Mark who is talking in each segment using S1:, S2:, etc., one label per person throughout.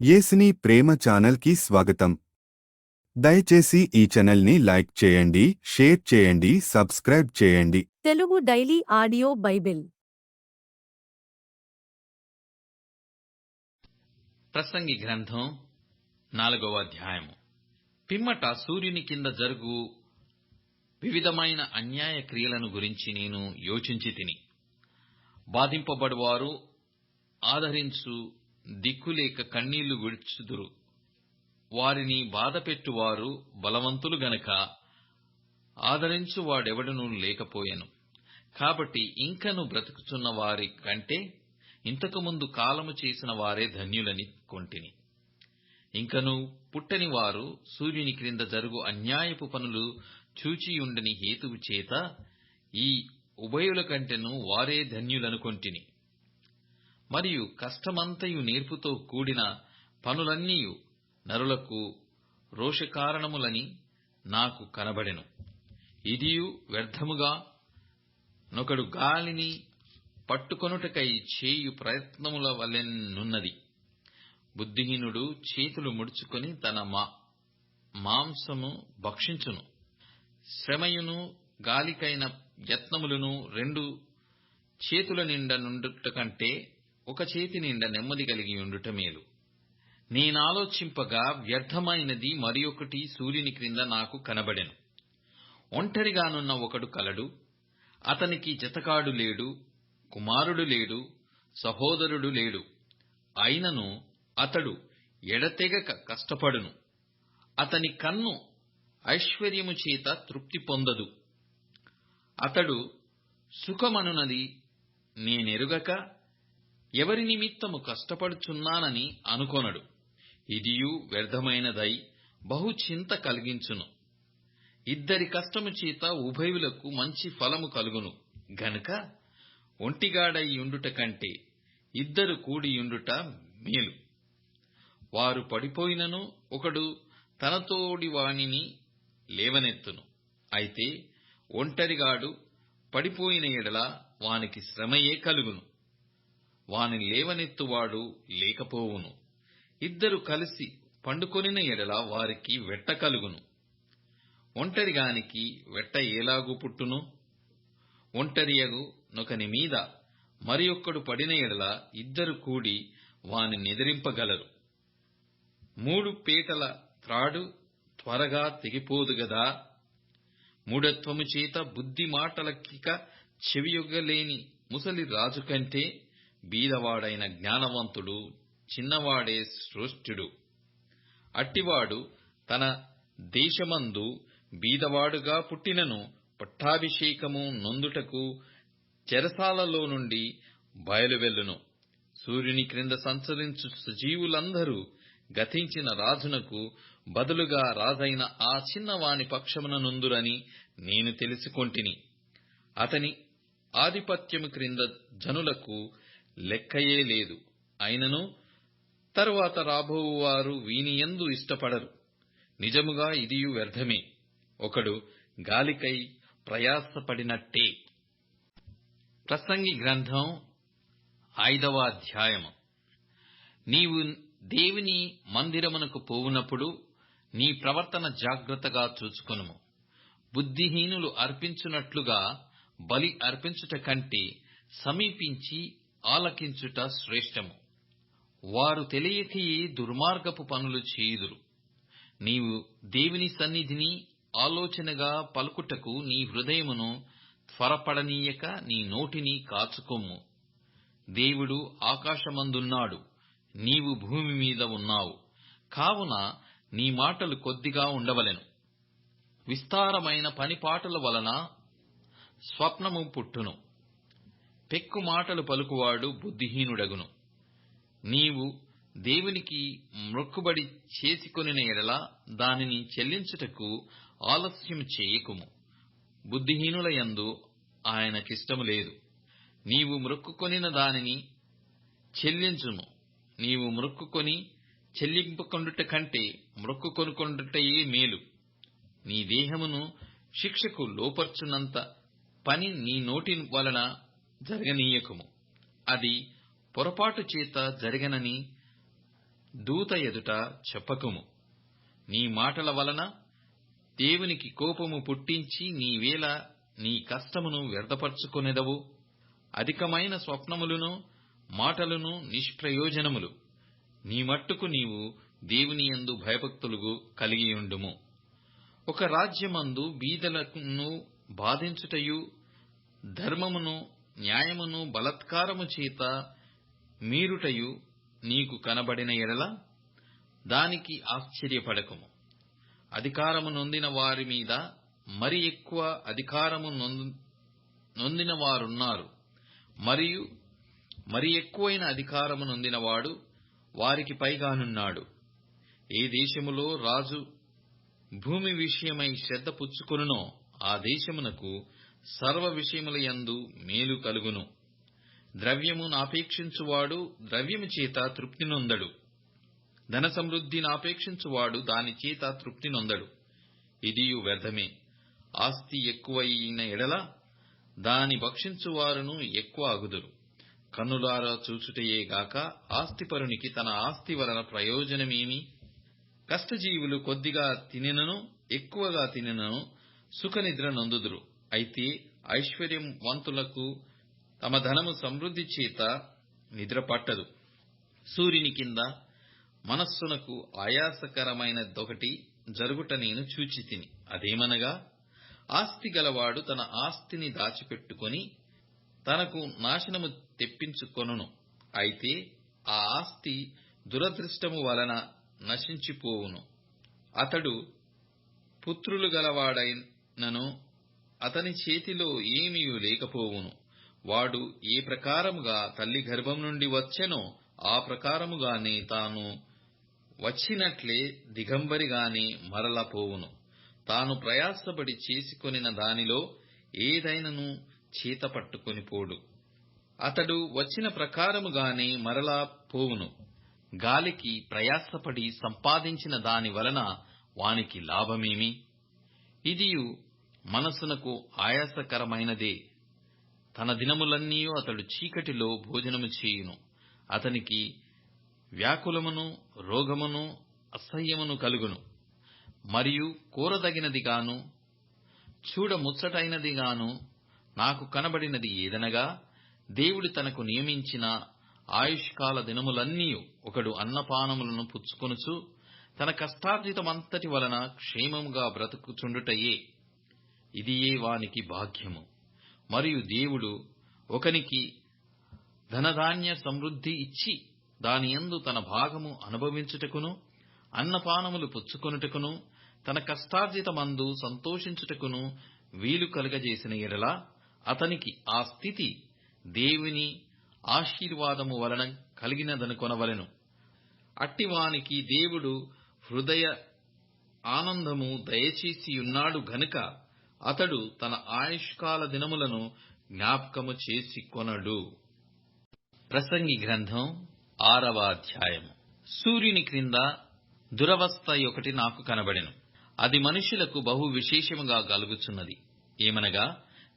S1: యేసుని ప్రేమ ఛానల్ కి స్వాగతం. దయచేసి ఈ ఛానల్ ని లైక్ చేయండి, షేర్ చేయండి, సబ్స్క్రైబ్ చేయండి.
S2: తెలుగు డైలీ ఆడియో బైబిల్
S3: ప్రసంగి గ్రంథం 4వ అధ్యాయము. పిమ్మట సూర్యుని కింద జరుగు వివిధమైన అన్యాయ క్రియలను గురించి నేను యోచించి తిని, బాధింపబడువారు ఆదరించు దిక్కులేక కన్నీళ్లు విడుచుదురు. వారిని బాధపెట్టువారు బలవంతులు గనక ఆదరించువాడెవడనూ లేకపోయెను. కాబట్టి ఇంకను బ్రతుకుచున్న వారి కంటే ఇంతకుముందు కాలము చేసిన వారే ధన్యులని కొంటిని. ఇంకను పుట్టని వారు సూర్యుని క్రింద జరుగు అన్యాయపు పనులు చూచియుండని హేతువు చేత ఈ ఉభయుల కంటెను వారే ధన్యులనుకొంటిని. మరియు కష్టమంతయు నేర్పుతో కూడిన పనులన్నీయు నరులకు రోషకారణములని నాకు కనబడెను. ఇదియు వ్యర్థముగా నొకడు గాలిని పట్టుకొనుటకై చేయు ప్రయత్నముల వలెనున్నది. బుద్ధిహీనుడు చేతులు ముడుచుకొని తన మాంసము భక్షించును. శ్రమయును గాలికైన యత్నములను రెండు చేతుల నిండా నుండుట కంటే ఒక చేతి నిండా నెమ్మది కలిగి ఉండుట మేలు. నేనాలోచింపగా వ్యర్థమైనది మరి ఒకటి సూర్యుని క్రింద నాకు కనబడెను. ఒంటరిగానున్న ఒకడు కలడు. అతనికి జతకాడు లేడు, కుమారుడు లేడు, సహోదరుడు లేడు. అయినను అతడు ఎడతెగక కష్టపడును. అతని కన్ను ఐశ్వర్యము చేత తృప్తి పొందదు. అతడు సుఖమనున్నది నేనెరుగక ఎవరి నిమిత్తము కష్టపడుచున్నానని అనుకొనడు. ఇదియు వ్యర్థమైనదై బహు చింత కలిగించును. ఇద్దరి కష్టము చేత ఉభయులకు మంచి ఫలము కలుగును గనుక ఒంటిగాడై యుండుట కంటే ఇద్దరు కూడియుండుట మేలు. వారు పడిపోయినను ఒకడు తనతోడి వానిని లేవనెత్తును. అయితే ఒంటరిగాడు పడిపోయిన ఎడల వానికి శ్రమయే కలుగును. వాని లేవనెత్తువాడు లేకపోవును. ఇద్దరు కలిసి పండుకొనిన ఎడల వారికి వెట్ట కలుగును. ఒంటరిగానికి వెట్ట ఏలాగు పుట్టును? ఒంటరియగు నొకని మీద మరి ఒక్కడు పడిన ఎడల ఇద్దరు కూడి వాని నిద్రింపగలరు. 3 పీటల త్రాడు త్వరగా తెగిపోదు గదా. మూఢత్వము చేత బుద్ధి మాటలకిక చెవియొగ్గలేని ముసలి రాజు కంటే బీదవాడైన జ్ఞానవంతుడు చిన్నవాడే శ్రేష్ఠుడు. అట్టివాడు తన దేశమందు బీదవాడుగా పుట్టినను పట్టాభిషేకము నొందుటకు చెరసాలలో నుండి బయలువెల్లును. సూర్యుని క్రింద సంచరించు సజీవులందరూ గతించిన రాజునకు బదులుగా రాజైన ఆ చిన్నవాని పక్షమున నుందురని నేను తెలుసుకొంటిని. అతని ఆధిపత్యము క్రింద జనులకు లెక్కయే లేదు. అయినను తరువాత రాబోవువారు వీనియందు ఇష్టపడరు. నిజముగా ఇదియు వ్యర్థమే. ఒకడు గాలికై ప్రయాసపడినట్టే. ప్రసంగి గ్రంథం 5వ అధ్యాయము. నీవు దేవుని మందిరమునకు పోవునప్పుడు నీ ప్రవర్తన జాగ్రత్తగా చూచుకొనుము. బుద్ధిహీనులు అర్పించునట్లుగా బలి అర్పించుట కంటే సమీపించి ఆలకించుట శ్రేష్టము. వారు తెలియకయే దుర్మార్గపు పనులు చేయుదురు. నీవు దేవుని సన్నిధిని ఆలోచనగా పలుకుటకు నీ హృదయమును త్వరపడనీయక నీ నోటిని కాచుకొమ్ము. దేవుడు ఆకాశమందున్నాడు, నీవు భూమి మీద ఉన్నావు. కావున నీ మాటలు కొద్దిగా ఉండవలెను. విస్తారమైన పనిపాటుల వలన స్వప్నము పుట్టును. పెక్కు మాటలు పలుకువాడు బుద్ధిహీనుడగును. నీవు దేవునికి మ్రొక్కుబడి చేసుకొనిన ఎడల దానిని చెల్లించుటకు ఆలస్యము చేయకుము. బుద్ధిహీనుల యందు ఆయనకిష్టము లేదు. నీవు మ్రొక్కుకొనిన దానిని చెల్లించుము. నీవు మ్రొక్కుకొని చెల్లింపకొండుట కంటే మ్రొక్కుకొనుకొనుటయే మేలు. నీ దేహమును శిక్షకు లోపర్చునంత పని నీ నోటి వలన జరగనీయకుము. అది పొరపాటు చేత జరగనని దూత ఎదుట చెప్పకుము. నీ మాటల వలన దేవునికి కోపము పుట్టించి నీవేళ నీ కష్టమును వ్యర్థపరచుకొనెదవు. అధికమైన స్వప్నములను మాటలను నిష్ప్రయోజనములు. నీ మట్టుకు నీవు దేవుని యందు భయభక్తులు కలిగియుండుము. ఒక రాజ్యమందు బీదలను బాధించుటయు ధర్మమును న్యాయమును బలాత్కారము చేత మీరుటయు నీకు కనబడిన ఎడల దానికి ఆశ్చర్యపడకుము. అధికారము నొందిన వారి మీద మరి ఎక్కువ అధికారము నొందిన వారున్నారు, మరియు మరి ఎక్కువైన అధికారము నొందినవాడు వారికి పైగానున్నాడు. ఏ దేశములో రాజు భూమి విషయమై శ్రద్ధ పుచ్చుకొనునో ఆ దేశమునకు సర్వ విషయముల యందు మేలు కలుగును. ద్రవ్యమునాపేక్షించువాడు ద్రవ్యము చేత తృప్తి నొందడు. ధన సమృద్ధినాపేక్షించువాడు దాని చేత తృప్తి నొందడు. ఇదియు వ్యర్థమే. ఆస్తి ఎక్కువైన ఎడల దాని భక్షించువారును ఎక్కువ అగుదురు. కన్నులారా చూచుటయే గాక ఆస్తిపరునికి తన ఆస్తి వలన ప్రయోజనమేమి? కష్టజీవులు కొద్దిగా తినినను ఎక్కువగా తినినను సుఖనిద్ర నొందుదురు. అయితే ఐశ్వర్యవంతులకు తమ ధనము సమృద్ధి చేత నిద్ర పట్టదు. సూర్యుని కింద మనస్సునకు ఆయాసకరమైనదొకటి జరుగుట నేను చూచితిని. అదేమనగా, ఆస్తి గలవాడు తన ఆస్తిని దాచిపెట్టుకొని తనకు నాశనము తెప్పించుకొనును. అయితే ఆ ఆస్తి దురదృష్టము వలన నశించిపోవును. అతడు పుత్రులు గలవాడైనను అతని చేతిలో ఏమీయూ లేకపోవును. వాడు ఏ ప్రకారముగా తల్లి గర్భం నుండి వచ్చెనో ఆ ప్రకారముగానే తాను వచ్చినట్లే దిగంబరిగానే మరల పోవును. తాను ప్రయాసపడి చేసుకొనిన దానిలో ఏదైనను చేత పట్టుకొని పోడు. అతడు వచ్చిన ప్రకారముగానే మరలా పోవును. గాలికి ప్రయాసపడి సంపాదించిన దాని వలన వానికి లాభమేమి? ఇదియు మనసునకు ఆయాసకరమైనదే. తన దినములన్నీ అతడు చీకటిలో భోజనము చేయును. అతనికి వ్యాకులమును రోగమును అసహ్యమును కలుగును. మరియు కోరదగినదిగాను చూడముచ్చటైనదిగాను నాకు కనబడినది ఏదనగా, దేవుడు తనకు నియమించిన ఆయుష్కాల దినములన్నీ ఒకడు అన్నపానములను పుచ్చుకొనుచు తన కష్టార్జితమంతటి వలన క్షేమముగా బ్రతుకుచుండుటయే. ఇదియే వానికి భాగ్యము. మరియు దేవుడు ఒకనికి ధనధాన్య సమృద్ధి ఇచ్చి దానియందు తన భాగము అనుభవించుటకును అన్నపానములు పుచ్చుకొనుటకును తన కష్టార్జితమందు సంతోషించుటకును వీలు కలుగజేసిన ఎడల అతనికి ఆ స్థితి దేవుని ఆశీర్వాదము వలన కలిగినదనుకొనవలెను. అట్టివానికి దేవుడు హృదయ ఆనందము దయచేసియున్నాడు గనుక అతడు తన ఆయుష్కాల దినములను జ్ఞాపకము చేసుకొనడు. ప్రసంగి గ్రంథం 6వ అధ్యాయము. సూర్యుని క్రింద దురవస్థ ఒకటి నాకు కనబడెను. అది మనుషులకు బహు విశేషముగా కలుగుచున్నది. ఏమనగా,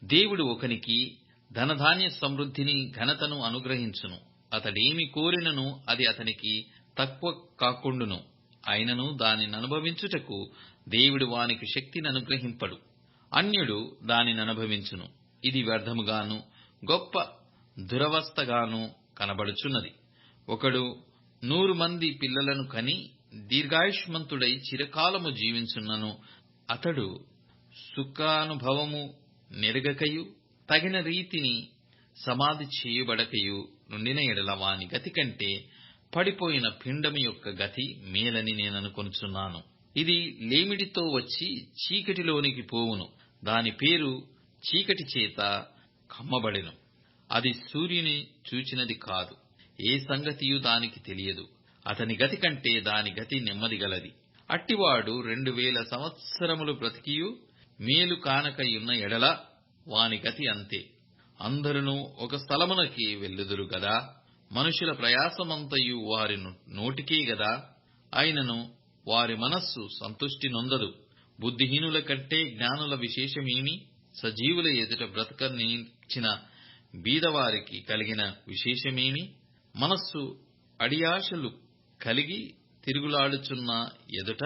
S3: దేవుడు ఒకనికి ధనధాన్య సమృద్ధిని ఘనతను అనుగ్రహించును. అతడేమి కోరినను అది అతనికి తక్కువ కాకుండును. అయినను దానిని అనుభవించుటకు దేవుడు వానికి శక్తిని అనుగ్రహింపడు. అన్యుడు దానిని అనుభవించును. ఇది వ్యర్థముగాను గొప్ప దురవస్థగాను కనబడుచున్నది. ఒకడు 100 మంది పిల్లలను కని దీర్ఘాయుష్మంతుడై చిరకాలము జీవించున్నను అతడు సుఖానుభవము నెరగకయు తగిన రీతిని సమాధి చేయబడకయు నుండిన ఎడల వాని గతి కంటే పడిపోయిన పిండము యొక్క గతి మేలని నేననుకొనుచున్నాను. ఇది లేమిడితో వచ్చి చీకటిలోనికి పోవును. దాని పేరు చీకటి చేత కమ్మబడెను. అది సూర్యుని చూచినది కాదు. ఏ సంగతియు దానికి తెలియదు. అతని గతి కంటే దాని గతి నెమ్మదిగలది. అట్టివాడు 2000 సంవత్సరములు బ్రతికియు మేలు కానకయున్న ఎడల వాని గతి అంతే. అందరును ఒక స్థలమునకే వెళ్ళుదురు గదా. మనుషుల ప్రయాసమంతయు వారి నోటికే గదా. అయినను వారి మనస్సు సంతుష్టి నొందదు. బుద్ధిహీనుల కంటే జ్ఞానుల విశేషమేమి? సజీవుల ఎదుట బ్రతకనిచ్చిన బీదవారికి కలిగిన విశేషమేమి? మనస్సు అడియాశలు కలిగి తిరుగులాడుచున్న ఎదుట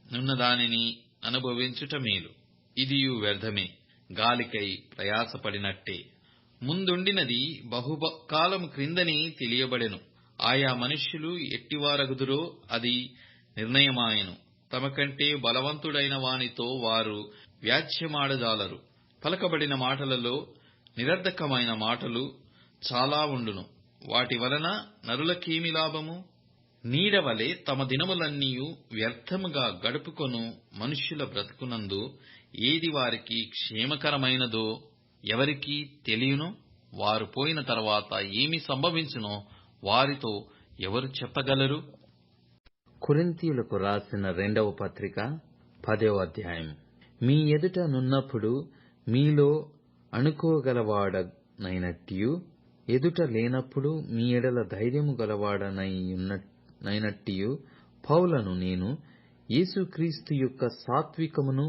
S3: నున్న దానిని అనుభవించుట మేలు. ఇదియు వ్యర్థమే, గాలికై ప్రయాసపడినట్టే. ముందుండినది బహుకాలము క్రిందనే తెలియబడెను. ఆయా మనుష్యులు ఎట్టివారగుదురో అది నిర్ణయమాయెను. తమకంటే బలవంతుడైన వానితో వారు వ్యాజ్యమాడజాలరు. పలకబడిన మాటలలో నిరర్ధకమైన మాటలు చాలా ఉండును. వాటి వలన నరులకేమి లాభము? నీడవలె తమ దినములన్నీయు వ్యర్థముగా గడుపుకొను మనుష్యుల బ్రతుకునందు ఏది వారికి క్షేమకరమైనదో ఎవరికి తెలియను? వారు పోయిన తర్వాత ఏమి సంభవించునో వారితో ఎవరు చెప్పగలరు?
S4: కొరింథీయులకు రాసిన 2వ పత్రిక 10వ అధ్యాయం. మీ ఎదుట నున్నప్పుడు మీలో అణుకోగలవాడనైనట్టియు, ఎదుట లేనప్పుడు మీ ఎడల ధైర్యము గలవాడనైనట్టియు పౌలను నేను యేసుక్రీస్తు యొక్క సాత్వికమును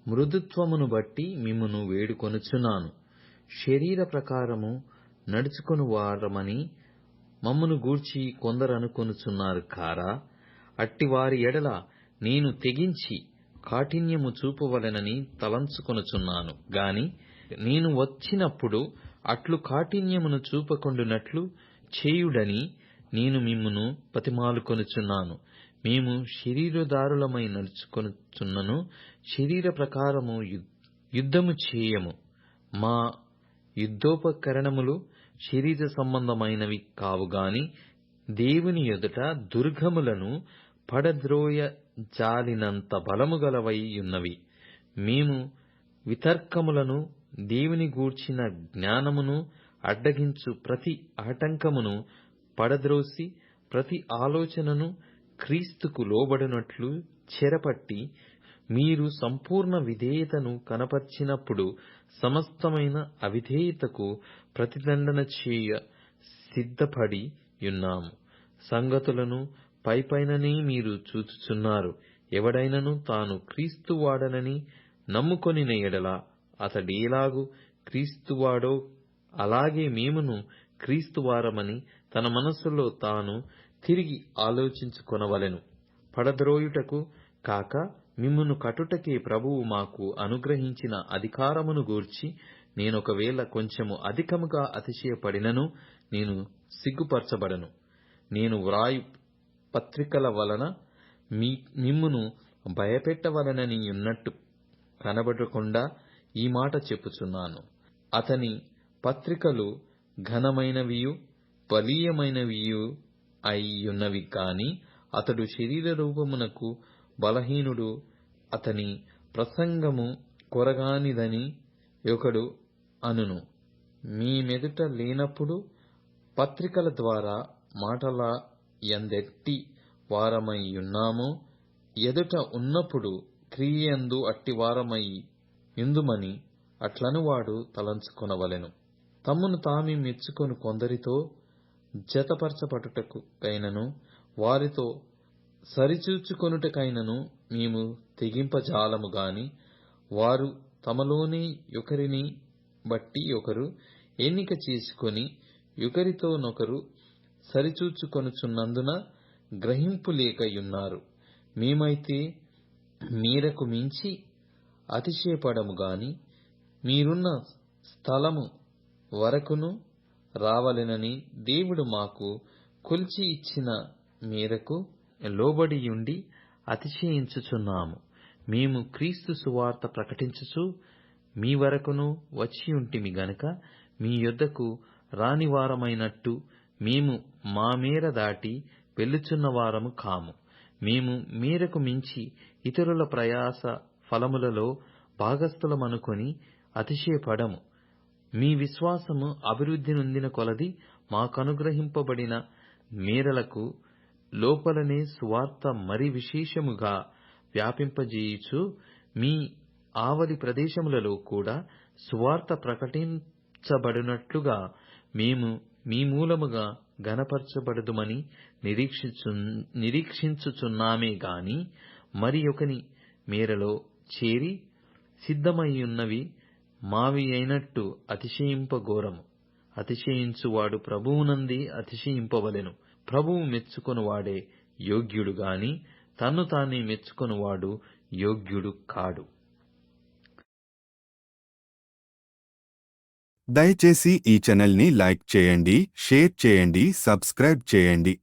S4: మృదుత్వమును బట్టి మిమ్మును వేడుకొనుచున్నాను. శరీర ప్రకారము నడుచుకొను వారమని మమ్మును గూర్చి కొందరనుకొనుచున్నారు కారా? అట్టివారి ఎడల నేను తెగించి కాఠిన్యము చూపవలెనని తలంచుకొనుచున్నాను గాని, నేను వచ్చినప్పుడు అట్లు కాఠిన్యమును చూపకుండునట్లు చేయుడని నేను మిమ్మును బతిమాలుకొనుచున్నాను. మేము శరీరధారులమై నడుచుకొనుచున్నను, శరీర ప్రకారము యుద్ధము చేయము. మా యుద్ధోపకరణములు శరీర సంబంధమైనవి కావు గాని దేవుని ఎదుట దుర్గములను పడద్రోయ జాలినంత బలము గలవై యున్నవి. మేము వితర్కములను దేవుని గూర్చిన జ్ఞానమును అడ్డగించు ప్రతి ఆటంకమును పడద్రోసి ప్రతి ఆలోచనను క్రీస్తుకు లోబడినట్లు చెరపట్టి, మీరు సంపూర్ణ విధేయతను కనపర్చినప్పుడు సమస్తమైన అవిధేయతకు ప్రతిదండన చేయ సిద్ధపడి యున్నాము. సంగతులను పైపైననే మీరు చూచుచున్నారు. ఎవడైనను తాను క్రీస్తువాడనని నమ్ముకొనిన ఎడల అతడేలాగు క్రీస్తువాడో అలాగే మేమును క్రీస్తువారమని తన మనస్సులో తాను తిరిగి ఆలోచించుకొనవలెను. పడద్రోయుటకు కాక మిమ్మును కట్టుటకే ప్రభువు మాకు అనుగ్రహించిన అధికారమును గూర్చి నేనొకవేళ కొంచెము అధికముగా అతిశయపడినను నేను సిగ్గుపరచబడను. నేను వ్రాయు పత్రికల వలన మిమ్మును భయపెట్టవలనని యున్నట్టు కనబడకుండా ఈ మాట చెప్పుచున్నాను. అతని పత్రికలు ఘనమైనవియు బలీయమైనవియు అయ్యున్నవి కాని అతడు శరీర రూపమునకు బలహీనుడు. అతని ప్రసంగము కొరగానిదని ఒకడు అనును. మీ మెదుట లేనప్పుడు పత్రికల ద్వారా మాటల యందెట్టి వారమై యున్నామో, ఎదుట ఉన్నప్పుడు క్రియయందు అట్టివారమై యుందుమని అట్లనువాడు తలంచుకొనవలెను. తమ్మును తామే మెచ్చుకొను కొందరితో జతపరచబడుటకైనను వారితో సరిచూచుకొనుటకైనను మేము తెగింపజాలము గాని, వారు తమలోనే ఒకరిని బట్టి ఒకరు ఎన్నిక చేసుకొని ఒకరితోనొకరు సరిచూచుకొనుచున్నందున గ్రహింపులేక యున్నారు. మేమైతే మీరకు మించి అతిశయపడము గాని మీరున్న స్థలము వరకును రావలెనని దేవుడు మాకు కొలిచి ఇచ్చిన మేరకు లోబడియుండి అతిశయించుచున్నాము. మేము క్రీస్తు సువార్త ప్రకటించుచు మీ వరకును వచ్చియుంటిమి గనుక మీ యొద్దకు రానివారమైనట్టు మేము మా మేర దాటి వెళ్ళుచున్న వారము కాము. మేము మేరకు మించి ఇతరుల ప్రయాస ఫలములలో భాగస్థులమనుకొని అతిశయపడము. మీ విశ్వాసము అభివృద్ధి నొందిన కొలది మాకనుగ్రహింపబడిన మేరలకు లోపలనే సువార్త మరి విశేషముగా వ్యాపింపజేయుచు మీ ఆవలి ప్రదేశములలో కూడా సువార్త ప్రకటించబడినట్లుగా మేము మీ మూలముగా ఘనపరచబడుదుమని నిరీక్షించుచున్నామే గాని మరి ఒకని మేరలో చేరి సిద్ధమయ్యున్నవి మావి అయినట్టు అతిశయింపగోరము. అతిశయించువాడు ప్రభువునందే అతిశయింపవలెను. ప్రభువు మెచ్చుకొనువాడే యోగ్యుడు గాని తన్ను తానే మెచ్చుకొనువాడు యోగ్యుడు కాడు.
S1: దయచేసి ఈ ఛానల్ని లైక్ చేయండి, షేర్ చేయండి, సబ్స్క్రైబ్ చేయండి.